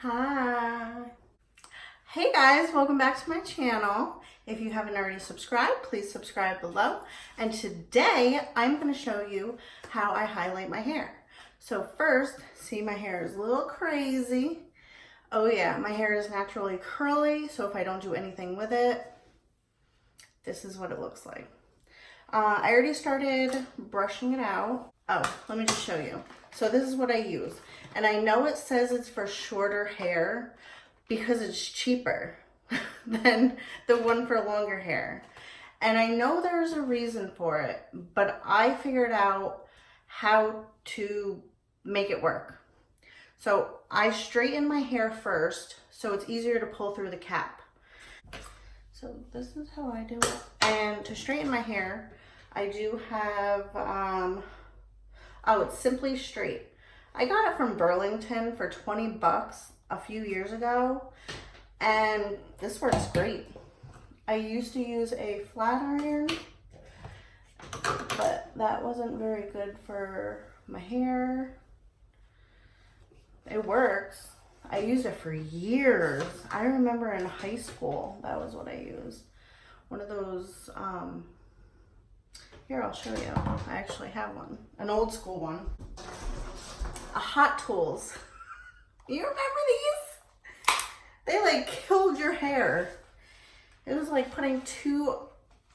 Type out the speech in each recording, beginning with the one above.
Hi. Hey guys, welcome back to my channel. If you haven't already subscribed, please subscribe below. And today I'm going to show you how I highlight my hair. So first, see, my hair is a little crazy. Oh yeah, my hair is naturally curly, so if I don't do anything with it, this is what it looks like. I already started brushing it out. Oh, let me just show you. So this is what I use. And I know it says it's for shorter hair because it's cheaper than the one for longer hair. And I know there's a reason for it, but I figured out how to make it work. So I straighten my hair first so it's easier to pull through the cap. So this is how I do it. And to straighten my hair, I do have, it's Simply Straight. I got it from Burlington for 20 bucks a few years ago, and this works great. I used to use a flat iron, but that wasn't very good for my hair. It works. I used it for years. I remember in high school, that was what I used. One of those, here, I'll show you. I actually have one, an old school one. A Hot Tools. You remember these? They like killed your hair. It was like putting two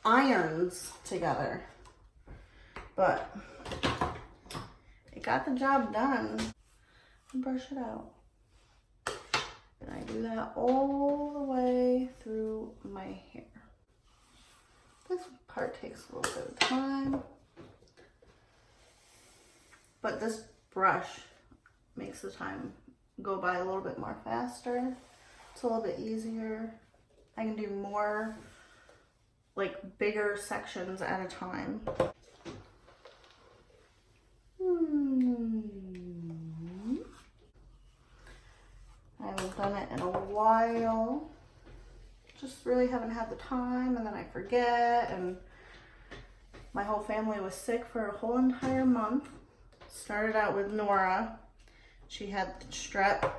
irons together. But it got the job done. And brush it out. And I do that all the way through my hair. This part takes a little bit of time. But this brush makes the time go by a little bit more faster. It's a little bit easier. I can do more, like, bigger sections at a time. I haven't done it in a while. Just really haven't had the time, and then I forget, and my whole family was sick for a whole entire month. Started out with Nora. She had the strep.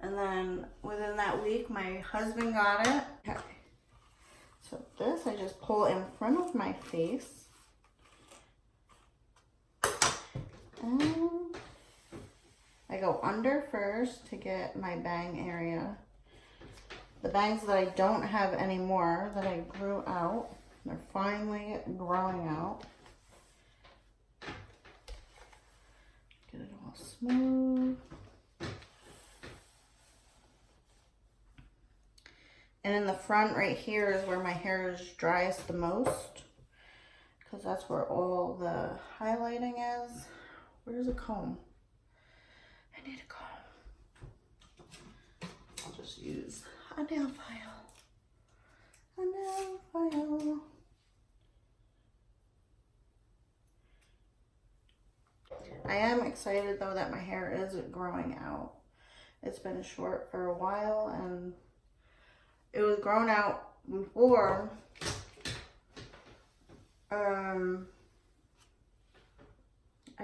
And then within that week, my husband got it. Okay. So this, I just pull in front of my face. And I go under first to get my bang area. The bangs that I don't have anymore that I grew out, they're finally growing out. Get it all smooth. And in the front right here is where my hair is driest the most, because that's where all the highlighting is. Where's a comb? I need a comb. I'll just use a nail file. A nail file. I am excited though that my hair is growing out. It's been short for a while, and it was grown out before. I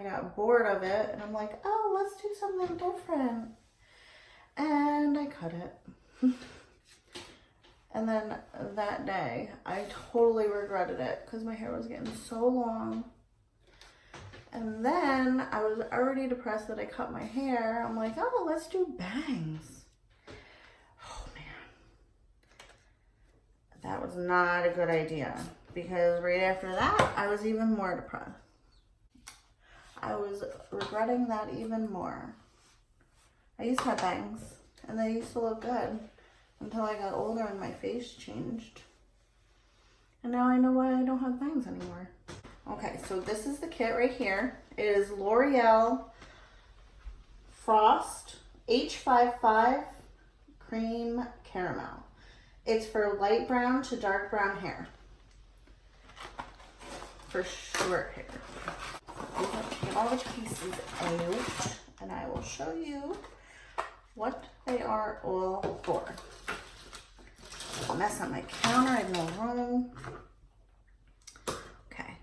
got bored of it, and I'm like, oh, let's do something different. And I cut it. And then that day, I totally regretted it because my hair was getting so long. And then I was already depressed that I cut my hair. I'm like, oh, let's do bangs. Oh man. That was not a good idea, because right after that, I was even more depressed. I was regretting that even more. I used to have bangs, and they used to look good until I got older and my face changed. And now I know why I don't have bangs anymore. Okay, so this is the kit right here. It is L'Oreal Frost H55 Cream Caramel. It's for light brown to dark brown hair. For short hair. Get all the pieces out, and I will show you what they are all for. A mess on my counter, I have no room. Okay,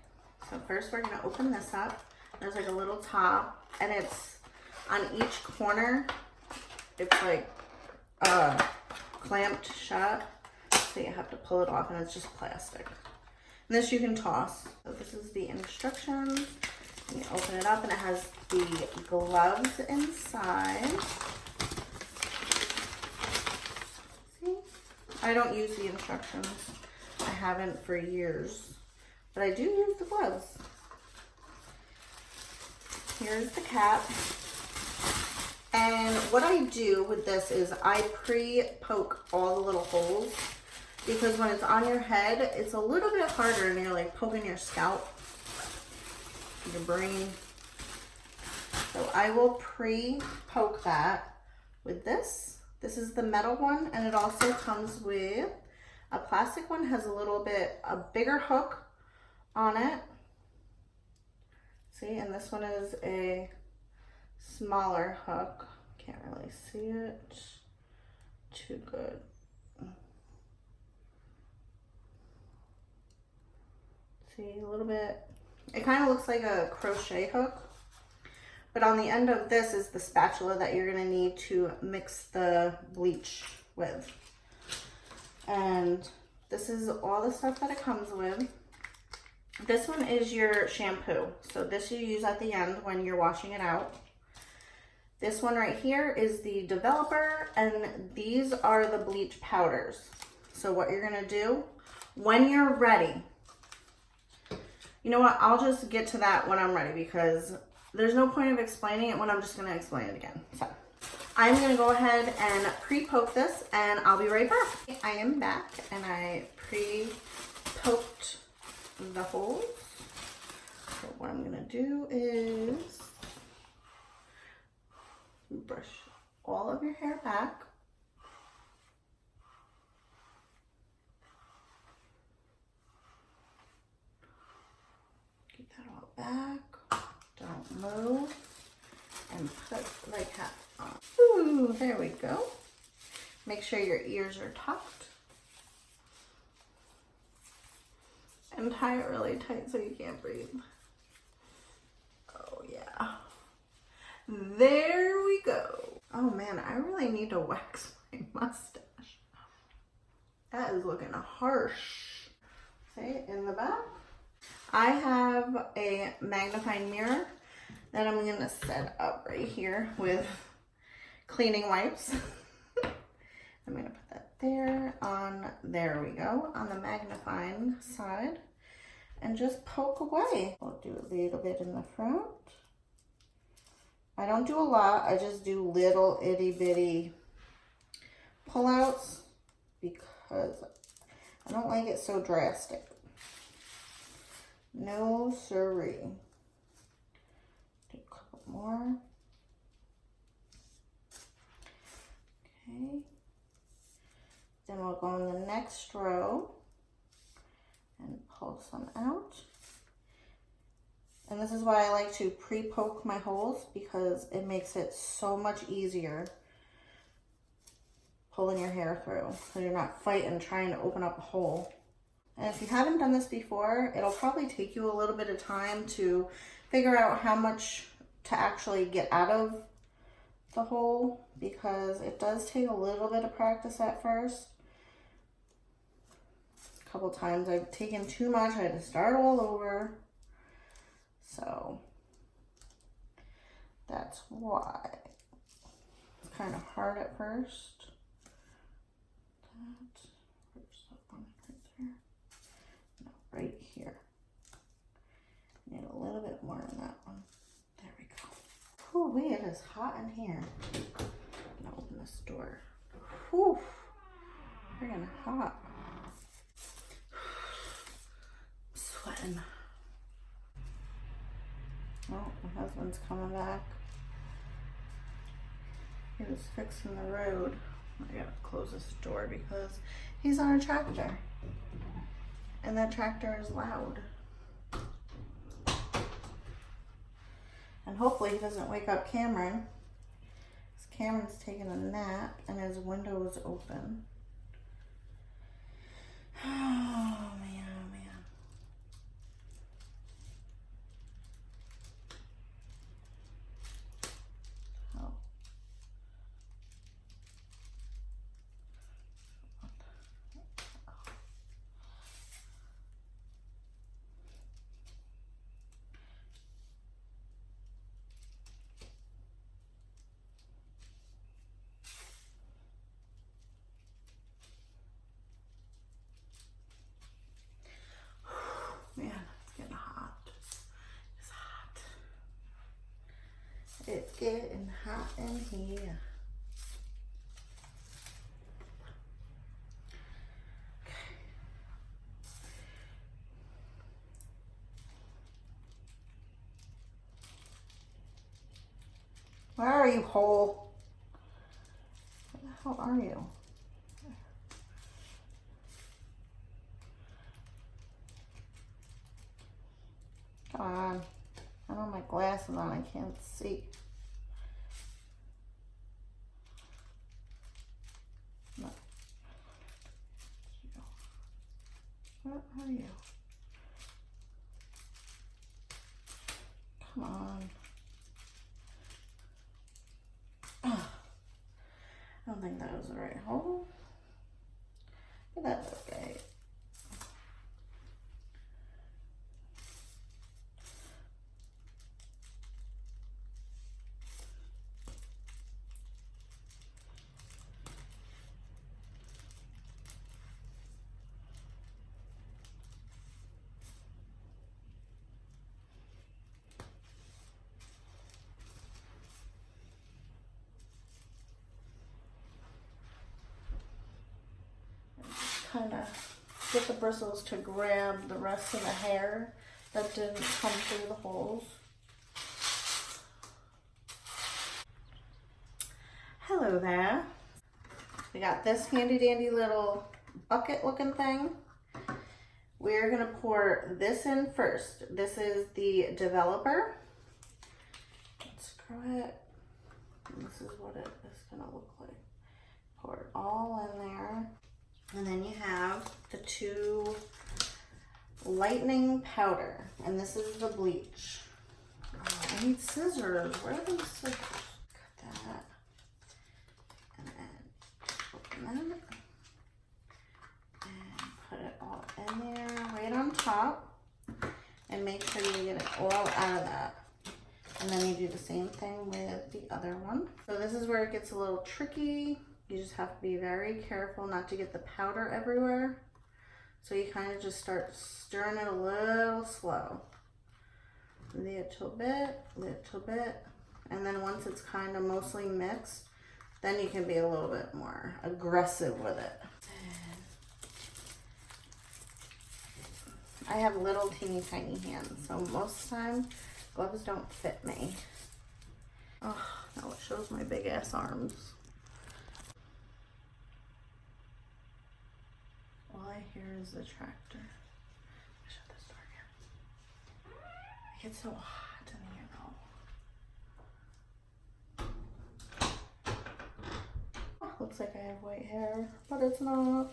so first we're gonna open this up. There's like a little top, and it's on each corner it's like clamped shut, so you have to pull it off, and it's just plastic. And this you can toss. So this is the instructions. You open it up and it has the gloves inside. See? I don't use the instructions. I haven't for years, but I do use the gloves. Here's the cap. And what I do with this is I pre-poke all the little holes, because when it's on your head, it's a little bit harder and you're like poking your scalp, your brain. So I will pre-poke that with this. This is the metal one, and it also comes with a plastic one, has a bigger hook on it. See, and this one is a smaller hook. Can't really see it too good. See, a little bit. It kind of looks like a crochet hook, but on the end of this is the spatula that you're going to need to mix the bleach with. And this is all the stuff that it comes with. This one is your shampoo. So this you use at the end when you're washing it out. This one right here is the developer, and these are the bleach powders. So what you're going to do when you're ready, you know what, I'll just get to that when I'm ready, because there's no point of explaining it when I'm just going to explain it again. So I'm going to go ahead and pre-poke this, and I'll be right back. I am back, and I pre-poked the holes. So what I'm going to do is brush all of your hair back. Get that all back. Don't move. And put like hat on. Ooh, there we go. Make sure your ears are tucked. And tie it really tight so you can't breathe. Oh yeah. There we go. Oh man, I really need to wax my mustache. That is looking harsh. See, in the back. I have a magnifying mirror that I'm gonna set up right here with cleaning wipes. I'm gonna put that there there we go, on the magnifying side, and just poke away. I'll do a little bit in the front. I don't do a lot, I just do little itty bitty pullouts because I don't like it so drastic. No siree. Do a couple more. Okay. Then we'll go in the next row and pull some out. And this is why I like to pre-poke my holes, because it makes it so much easier pulling your hair through, so you're not fighting trying to open up a hole. And if you haven't done this before, it'll probably take you a little bit of time to figure out how much to actually get out of the hole, because it does take a little bit of practice at first. A couple times I've taken too much, I had to start all over. So that's why it's kind of hard at first. Where's that one right there? No, right here. Need a little bit more on that one. There we go. Whew, wait, it is hot in here. I'm gonna open this door. Whew, freaking hot. I'm sweating. Oh, my husband's coming back. He was fixing the road. I gotta close this door because he's on a tractor. And that tractor is loud. And hopefully he doesn't wake up Cameron. Because Cameron's taking a nap and his window is open. Oh man, oh man. It's getting hot in here. Where are you, hole? Where the hell are you? Come on. I don't have my glasses on, I can't see. No. Where are you? Come on. Oh, I don't think that was the right hole. But that's okay. Kind of get the bristles to grab the rest of the hair that didn't come through the holes. Hello there. We got this handy dandy little bucket looking thing. We're gonna pour this in first. This is the developer. Let's screw it. And this is what it is gonna look like. Pour it all in there. And then you have the 2 lightening powder, and this is the bleach. Oh, I need scissors. Where are these scissors? Cut that. And then open that. And put it all in there, right on top. And make sure you get it all out of that. And then you do the same thing with the other one. So this is where it gets a little tricky. You just have to be very careful not to get the powder everywhere. So you kind of just start stirring it a little slow. Little bit, little bit. And then once it's kind of mostly mixed, then you can be a little bit more aggressive with it. I have little teeny tiny hands, so most of the time gloves don't fit me. Oh, now it shows my big ass arms. All I hear is the tractor. Shut this door again. It gets so hot in here though. Oh, looks like I have white hair, but it's not.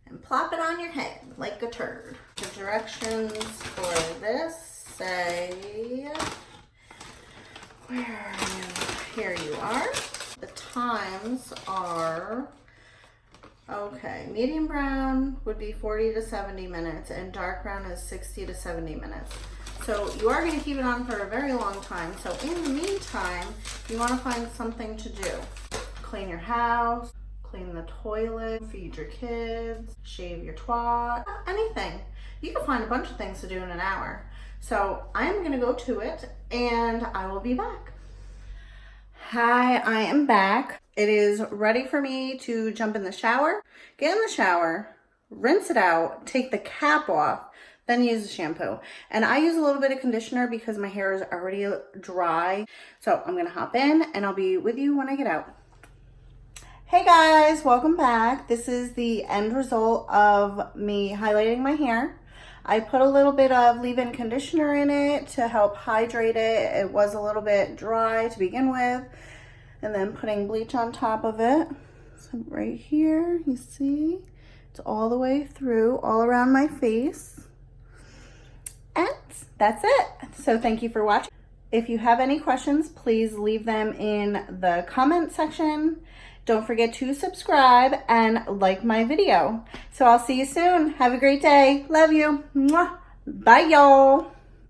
And plop it on your head like a turd. The directions for this say, where are you? Here you are. The times are, okay, medium brown would be 40 to 70 minutes and dark brown is 60 to 70 minutes. So you are going to keep it on for a very long time. So in the meantime, you want to find something to do. Clean your house, clean the toilet, feed your kids, shave your twat, anything. You can find a bunch of things to do in an hour. So I'm going to go to it and I will be back. Hi, I am back. It is ready for me to jump in the shower, get in the shower, rinse it out, take the cap off, then use the shampoo. And I use a little bit of conditioner because my hair is already dry. So I'm gonna hop in and I'll be with you when I get out. Hey guys, welcome back. This is the end result of me highlighting my hair. I put a little bit of leave-in conditioner in it to help hydrate it. It was a little bit dry to begin with. And then putting bleach on top of it. So right here, you see, it's all the way through, all around my face. And that's it. So thank you for watching. If you have any questions, please leave them in the comment section. Don't forget to subscribe and like my video. So I'll see you soon. Have a great day. Love you. Mwah. Bye, y'all.